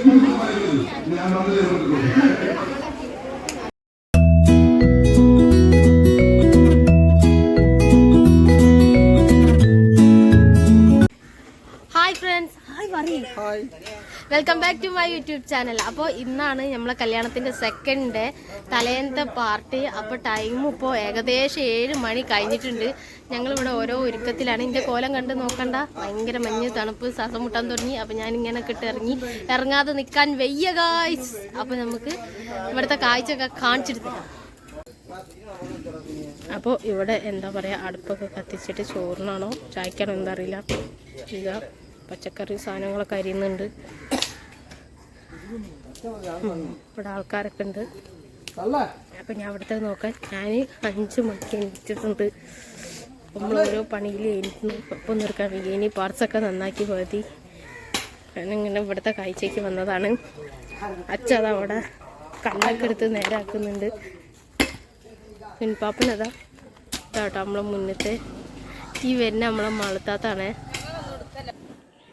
Hi friends, welcome back to my YouTube channel. അപ്പോൾ ഇന്നാണ് നമ്മളെ കല്യാണത്തിൻ്റെ സെക്കൻഡ് ഡേ, തലേന്നത്തെ പാർട്ടി. അപ്പോൾ ടൈം ഇപ്പോൾ ഏകദേശം 7 മണി കഴിഞ്ഞിട്ടുണ്ട്. ഞങ്ങളിവിടെ ഓരോ ഒരുക്കത്തിലാണ്. ഇതിൻ്റെ കോലം കണ്ട് നോക്കണ്ട, ഭയങ്കര മഞ്ഞ്, തണുപ്പ്, ശ്വാസം മുട്ടാൻ തുടങ്ങി. അപ്പോൾ ഞാനിങ്ങനെ ഇറങ്ങാതെ നിൽക്കാൻ വയ്യ ഗായ്സ്. അപ്പോൾ നമുക്ക് ഇവിടുത്തെ കാഴ്ചയൊക്കെ കാണിച്ചിട്ട് തരാം. അപ്പോൾ ഇവിടെ എന്താ പറയുക, അടുപ്പൊക്കെ കത്തിച്ചിട്ട് ചോറിനാണോ ചായക്കാണോ എന്താ അറിയില്ല. ഇതാ പച്ചക്കറി സാധനങ്ങളൊക്കെ അരിയുന്നുണ്ട്. ഇവിടെ ആൾക്കാരൊക്കെ ഉണ്ട്. അപ്പം ഞാൻ അവിടുത്തെ നോക്കാൻ ഞാൻ 5 മണിക്ക് എണീറ്റിട്ടുണ്ട്. നമ്മൾ ഓരോ പണിയിൽ എണീറ്റുന്നു. ഒപ്പം നിർക്കാൻ വയ്യ. ഇനി പാർട്സൊക്കെ നന്നാക്കി മതി. ഞാനിങ്ങനെ ഇവിടുത്തെ കാഴ്ചയ്ക്ക് വന്നതാണ്. അച്ഛൻ അവിടെ കല്ലൊക്കെ എടുത്ത് നേരാക്കുന്നുണ്ട്. പിൻപാപ്പനതാ കേട്ടോ നമ്മളെ മുന്നത്തെ ഈ വരുന്ന നമ്മളെ മളത്താത്താണ്.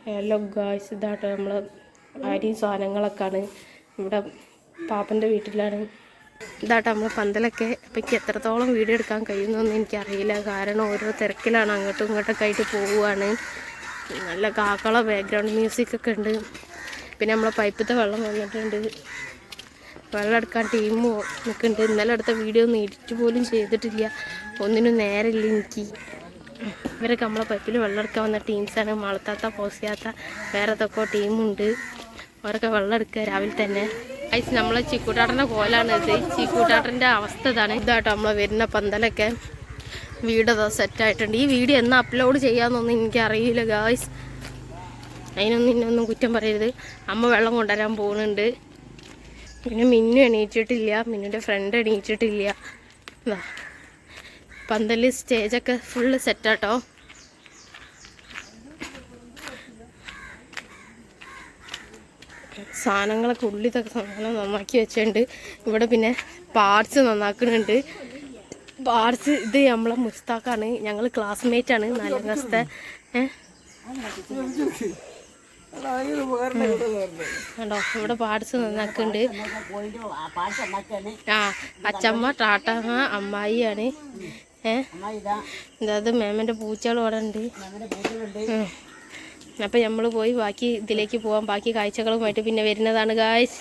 ഹലോ ഗായ്സ്, ഇതാട്ടോ നമ്മൾ അരി സാധനങ്ങളൊക്കെയാണ്. ഇവിടെ പാപ്പൻ്റെ വീട്ടിലാണ്. ഇതാട്ടോ നമ്മൾ പന്തലൊക്കെ. അപ്പം എനിക്ക് എത്രത്തോളം വീഡിയോ എടുക്കാൻ കഴിയുന്നൊന്നും എനിക്കറിയില്ല. കാരണം ഓരോ തിരക്കിലാണ്, അങ്ങോട്ടും ഇങ്ങോട്ടൊക്കെ ആയിട്ട് പോവുകയാണ്. നല്ല കാക്കള ബാക്ക്ഗ്രൗണ്ട് മ്യൂസിക്കൊക്കെ ഉണ്ട്. പിന്നെ നമ്മളെ പൈപ്പത്തെ വെള്ളം വന്നിട്ടുണ്ട്. വെള്ളം എടുക്കാൻ ടീം നിൽക്കുന്നുണ്ട്. ഇന്നലെ എടുത്ത വീഡിയോ ഒന്നും എഡിറ്റ് പോലും ചെയ്തിട്ടില്ല. ഒന്നിനും നേരമില്ല എനിക്ക്. ഇവരൊക്കെ നമ്മളെ പൈപ്പിൽ വെള്ളം എടുക്കാൻ വന്ന ടീംസാണ്. മളത്താത്ത, പോസിയാത്ത, വേറെ ഏതൊക്കെ ടീമുണ്ട്. അവരൊക്കെ വെള്ളം എടുക്കുക രാവിലെ തന്നെ. ഐസ് നമ്മളെ ചിക്കൂട്ടാട്ടൻ്റെ കോലാണ് ഇത്. ചിക്കൂട്ടാട്ടൻ്റെ അവസ്ഥ ഇതാണ്. ഇതാട്ടോ നമ്മളെ വരുന്ന പന്തലൊക്കെ. വീടതാ സെറ്റായിട്ടുണ്ട്. ഈ വീഡിയോ എന്നാ അപ്ലോഡ് ചെയ്യാമെന്നൊന്നും എനിക്കറിയില്ല ഗായ്സ്. അതിനൊന്നും ഇന്നൊന്നും കുറ്റം പറയരുത്. അമ്മ വെള്ളം കൊണ്ടുവരാൻ പോകുന്നുണ്ട്. പിന്നെ മിന്നു എണീറ്റിട്ടില്ല. മിന്നുൻ്റെ ഫ്രണ്ട് എണീറ്റിട്ടില്ല. എന്താ പന്തല് സ്റ്റേജൊക്കെ ഫുള്ള് സെറ്റാട്ടോ. സാധനങ്ങളൊക്കെ ഉള്ളിത്തൊക്കെ സാധനം നന്നാക്കി വെച്ചിട്ടുണ്ട്. ഇവിടെ പിന്നെ പാർട്സ് നന്നാക്കുന്നുണ്ട്. പാർട്സ് ഇത് നമ്മളെ മുസ്താഖാണ്. ഞങ്ങൾ ക്ലാസ്മേറ്റാണ് 4ാം ക്ലാസ്സത്തെ. കണ്ടോ ഇവിടെ പാർട്സ് നന്നാക്കുന്നുണ്ട്. അച്ചമ്മ, ടാട്ടമ്മ, അമ്മായിയാണ്. അത് മേമൻ്റെ പൂച്ചകൾ ഇവിടെ ഉണ്ട്. അപ്പം നമ്മൾ പോയി ബാക്കി ഇതിലേക്ക് പോവാം. ബാക്കി കാഴ്ചകളുമായിട്ട് പിന്നെ വരുന്നതാണ് ഗായ്സ്.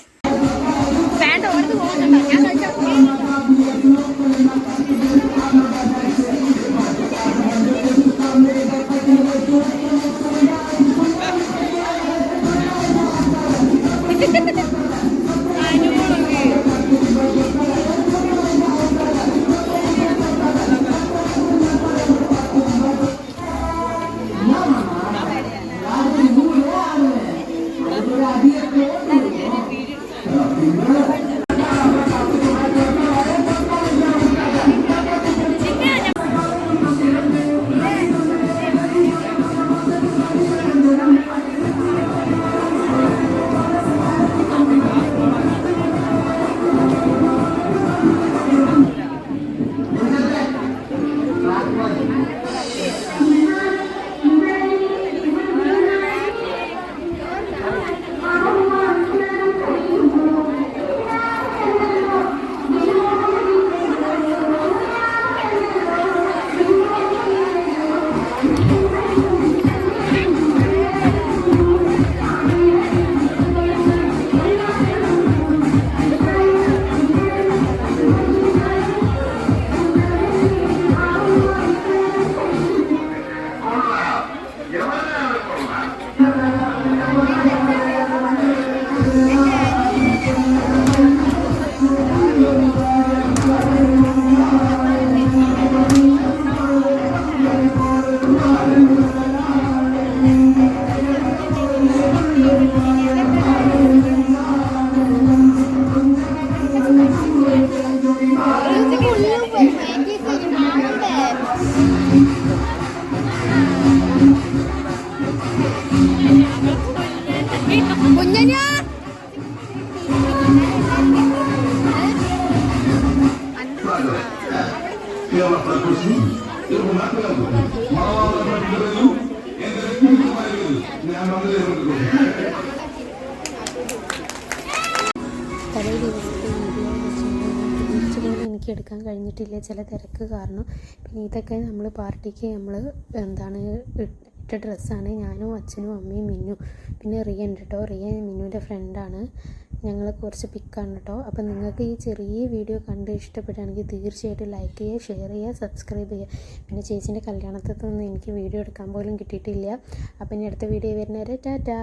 തലേ ദിവസത്തെ വീഡിയോ തിരിച്ചുപോലെ എനിക്ക് എടുക്കാൻ കഴിഞ്ഞിട്ടില്ല, ചില തിരക്ക് കാരണം. പിന്നെ ഇതൊക്കെ നമ്മൾ പാർട്ടിക്ക് നമ്മൾ ഇട്ട ഡ്രസ്സാണ്. ഞാനും അച്ഛനും അമ്മയും മിന്നും പിന്നെ റിയ ഉണ്ട് കേട്ടോ. റിയ മിന്നുവിൻ്റെ ഫ്രണ്ടാണ്. ഞങ്ങൾ കുറച്ച് പിക്കാണ് കേട്ടോ. അപ്പം നിങ്ങൾക്ക് ഈ ചെറിയ വീഡിയോ കണ്ട് ഇഷ്ടപ്പെടുകയാണെങ്കിൽ തീർച്ചയായിട്ടും ലൈക്ക് ചെയ്യുക, ഷെയർ ചെയ്യുക, സബ്സ്ക്രൈബ് ചെയ്യുക. പിന്നെ ചേച്ചീൻ്റെ കല്യാണത്തൊന്നും എനിക്ക് വീഡിയോ എടുക്കാൻ പോലും കിട്ടിയിട്ടില്ല. അപ്പം ഇനി അടുത്ത വീഡിയോ വരുന്നവരെ ടാറ്റാ.